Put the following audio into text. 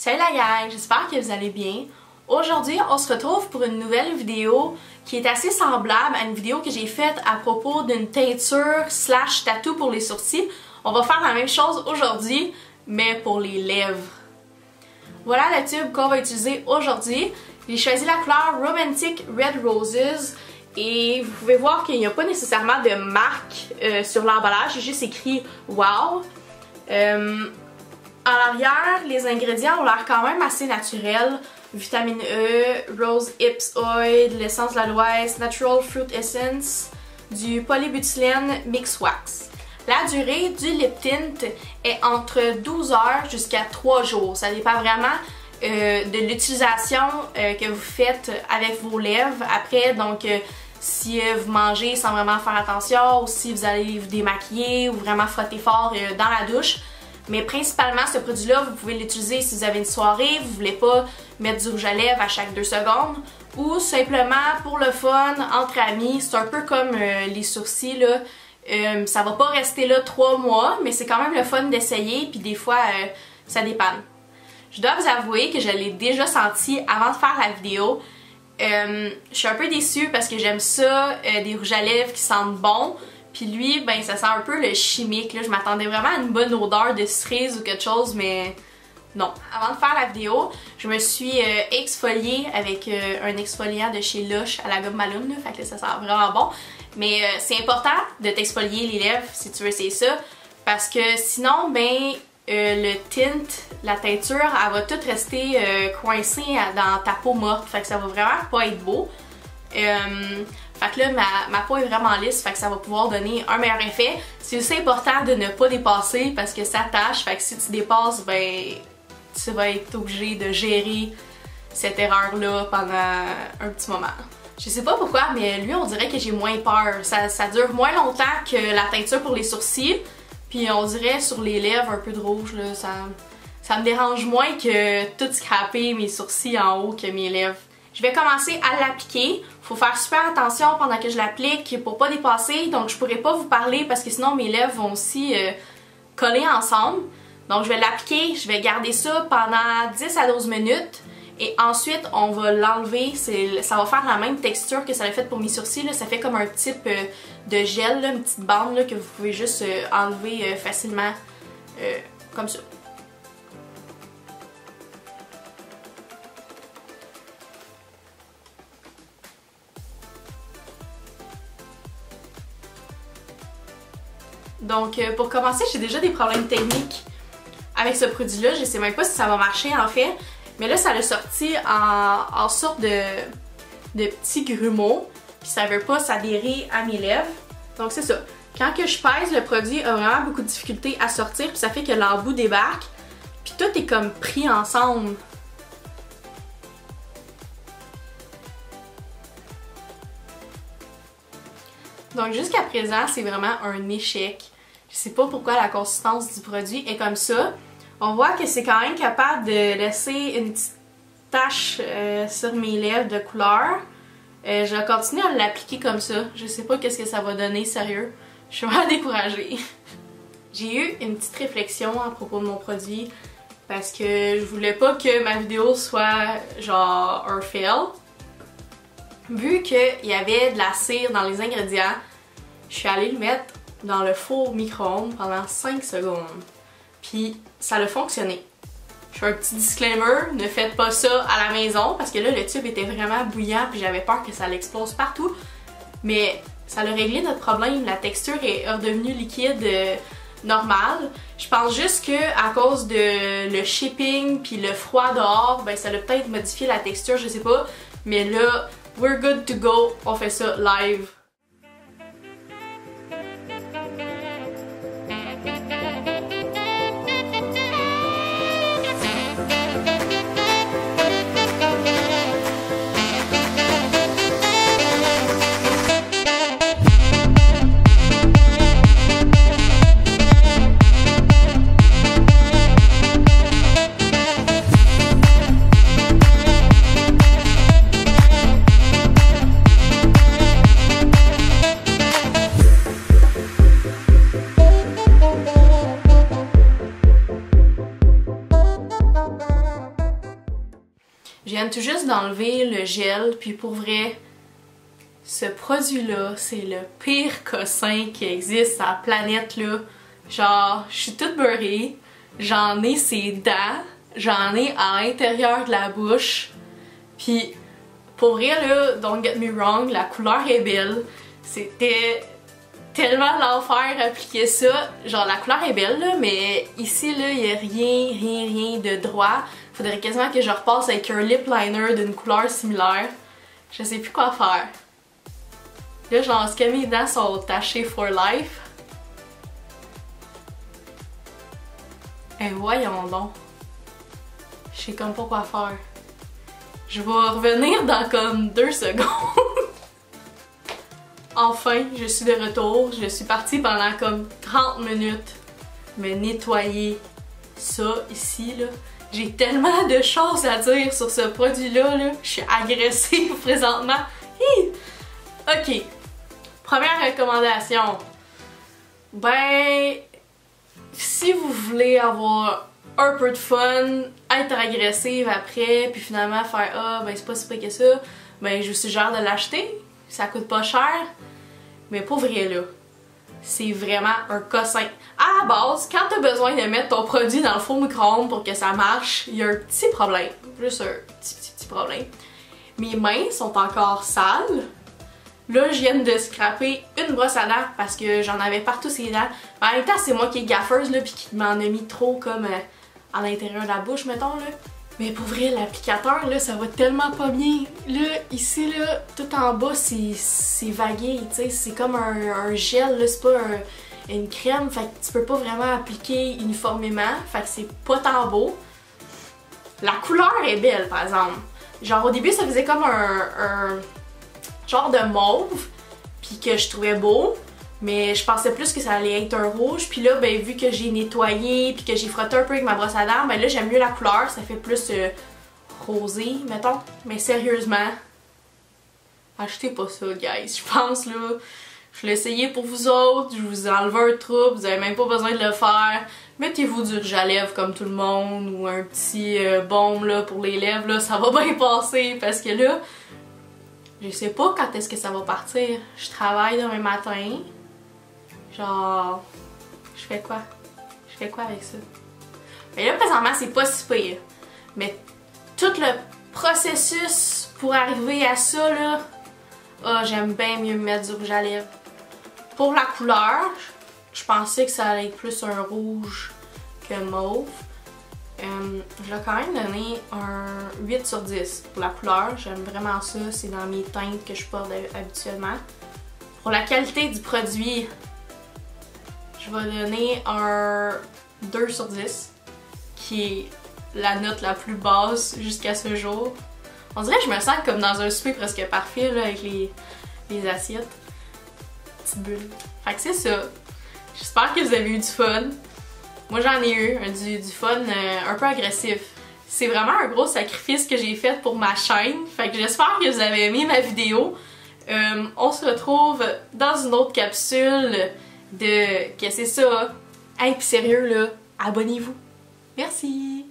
Salut la gang, j'espère que vous allez bien. Aujourd'hui, on se retrouve pour une nouvelle vidéo qui est assez semblable à une vidéo que j'ai faite à propos d'une teinture / tatou pour les sourcils. On va faire la même chose aujourd'hui, mais pour les lèvres. Voilà le tube qu'on va utiliser aujourd'hui. J'ai choisi la couleur Romantic Red Roses et vous pouvez voir qu'il n'y a pas nécessairement de marque sur l'emballage, j'ai juste écrit WOW. En arrière, les ingrédients ont l'air quand même assez naturels. Vitamine E, Rose Hips Oil, l'essence de l'aloès, Natural Fruit Essence, du polybutylène Mix Wax. La durée du lip tint est entre 12 heures jusqu'à 3 jours. Ça dépend vraiment de l'utilisation que vous faites avec vos lèvres. Après, donc, si vous mangez sans vraiment faire attention, ou si vous allez vous démaquiller ou vraiment frotter fort dans la douche. Mais principalement, ce produit-là, vous pouvez l'utiliser si vous avez une soirée, vous voulez pas mettre du rouge à lèvres à chaque 2 secondes, ou simplement pour le fun, entre amis. C'est un peu comme les sourcils, là. Ça va pas rester là 3 mois, mais c'est quand même le fun d'essayer, puis des fois, ça dépanne. Je dois vous avouer que je l'ai déjà senti avant de faire la vidéo. Je suis un peu déçue parce que j'aime ça, des rouges à lèvres qui sentent bon. Puis lui, ben ça sent un peu le chimique, là. Je m'attendais vraiment à une bonne odeur de cerise ou quelque chose, mais non. Avant de faire la vidéo, je me suis exfoliée avec un exfoliant de chez Lush à la gomme ballon, là. Fait que là, ça sent vraiment bon. Mais c'est important de t'exfolier les lèvres si tu veux essayer ça, parce que sinon, ben le tint, la teinture, elle va tout rester coincée dans ta peau morte. Fait que ça va vraiment pas être beau. Fait que là, ma peau est vraiment lisse, fait que ça va pouvoir donner un meilleur effet. C'est aussi important de ne pas dépasser parce que ça tâche, fait que si tu dépasses, ben tu vas être obligé de gérer cette erreur-là pendant un petit moment. Je sais pas pourquoi, mais lui, on dirait que j'ai moins peur. Ça dure moins longtemps que la teinture pour les sourcils, puis on dirait sur les lèvres un peu de rouge, là, ça me dérange moins que tout scraper mes sourcils en haut que mes lèvres. Je vais commencer à l'appliquer. Faut faire super attention pendant que je l'applique pour pas dépasser. Donc je pourrais pas vous parler parce que sinon mes lèvres vont aussi coller ensemble. Donc je vais l'appliquer, je vais garder ça pendant 10 à 12 minutes. Et ensuite on va l'enlever. Ça va faire la même texture que ça l'a fait pour mes sourcils. Là. Ça fait comme un type de gel, là, une petite bande là, que vous pouvez juste enlever facilement comme ça. Donc pour commencer, j'ai déjà des problèmes techniques avec ce produit-là. Je sais même pas si ça va marcher en fait. Mais là, ça l'a sorti en sorte de petits grumeaux. Puis ça veut pas s'adhérer à mes lèvres. Donc c'est ça. Quand que je pèse, le produit a vraiment beaucoup de difficulté à sortir. Puis ça fait que l'embout débarque. Puis tout est comme pris ensemble. Donc jusqu'à présent, c'est vraiment un échec. Je sais pas pourquoi la consistance du produit est comme ça. On voit que c'est quand même capable de laisser une petite tache sur mes lèvres de couleur. Je vais continuer à l'appliquer comme ça. Je sais pas qu'est-ce que ça va donner, sérieux. Je suis vraiment découragée. J'ai eu une petite réflexion à propos de mon produit parce que je voulais pas que ma vidéo soit genre un fail. Vu qu'il y avait de la cire dans les ingrédients, je suis allée le mettre dans le four micro-ondes pendant 5 secondes. Puis ça a fonctionné. Je fais un petit disclaimer, ne faites pas ça à la maison parce que là le tube était vraiment bouillant puis j'avais peur que ça l'explose partout. Mais ça a réglé notre problème, la texture est redevenue liquide normale. Je pense juste que à cause de le shipping puis le froid dehors, ben ça a peut-être modifié la texture, je sais pas. Mais là, we're good to go, on fait ça live. Je viens tout juste d'enlever le gel, puis pour vrai, ce produit-là, c'est le pire cossin qui existe sur la planète, là. Genre, je suis toute beurrée, j'en ai ses dents, j'en ai à l'intérieur de la bouche, puis pour vrai, là, don't get me wrong, la couleur est belle. C'était tellement l'enfer appliquer ça. Genre, la couleur est belle, là, mais ici, là, il n'y a rien de droit. Faudrait quasiment que je repasse avec un lip liner d'une couleur similaire. Je sais plus quoi faire. Là, genre, ce que mes dents sont tachées for life. Et voyons donc. Je sais comme pas quoi faire. Je vais revenir dans comme 2 secondes. Enfin, je suis de retour. Je suis partie pendant comme 30 minutes me nettoyer ça ici, là. J'ai tellement de choses à dire sur ce produit-là, là. Je suis agressive présentement. Hi! Ok. Première recommandation. Ben, si vous voulez avoir un peu de fun, être agressive après, puis finalement faire ah ben c'est pas si pire que ça, ben je vous suggère de l'acheter. Ça coûte pas cher. Mais pour vrai là, c'est vraiment un cossin. À la base, quand t'as besoin de mettre ton produit dans le four micro-ondes pour que ça marche, il y a un petit problème. Juste un petit problème. Mes mains sont encore sales. Là, je viens de scraper une brosse à dents parce que j'en avais partout ces dents. Mais en même temps, c'est moi qui est gaffeuse là, puis qui m'en a mis trop comme à l'intérieur de la bouche, mettons là. Mais pour vrai, l'applicateur là, ça va tellement pas bien. Là, ici là, tout en bas, c'est vagué, tu sais, c'est comme un gel là, c'est pas une crème, fait que tu peux pas vraiment appliquer uniformément, fait que c'est pas tant beau. La couleur est belle, par exemple. Genre au début, ça faisait comme un genre de mauve, puis que je trouvais beau, mais je pensais plus que ça allait être un rouge, puis là, ben vu que j'ai nettoyé, puis que j'ai frotté un peu avec ma brosse à dents, ben là j'aime mieux la couleur, ça fait plus rosé, mettons. Mais sérieusement, achetez pas ça, guys. Je pense là, je l'ai essayé pour vous autres, je vous enlève un trouble, vous avez même pas besoin de le faire. Mettez-vous du rouge à lèvres comme tout le monde, ou un petit baume là pour les lèvres, là, ça va bien passer, parce que là, je sais pas quand est-ce que ça va partir. Je travaille demain matin. Genre, je fais quoi? Je fais quoi avec ça? Mais là, présentement, c'est pas si pire. Mais tout le processus pour arriver à ça, là, ah, j'aime bien mieux mettre du rouge à lèvres. Pour la couleur, je pensais que ça allait être plus un rouge que mauve. Je vais quand même donner un 8 sur 10 pour la couleur. J'aime vraiment ça. C'est dans mes teintes que je porte habituellement. Pour la qualité du produit, je vais donner un 2 sur 10, qui est la note la plus basse jusqu'à ce jour. On dirait que je me sens comme dans un souper presque parfait là, avec les assiettes. Petite bulle. Fait que c'est ça. J'espère que vous avez eu du fun. Moi j'en ai eu du fun un peu agressif. C'est vraiment un gros sacrifice que j'ai fait pour ma chaîne. Fait que j'espère que vous avez aimé ma vidéo. On se retrouve dans une autre capsule de... Qu'est-ce que c'est ça? Hey, pis sérieux là, abonnez-vous. Merci!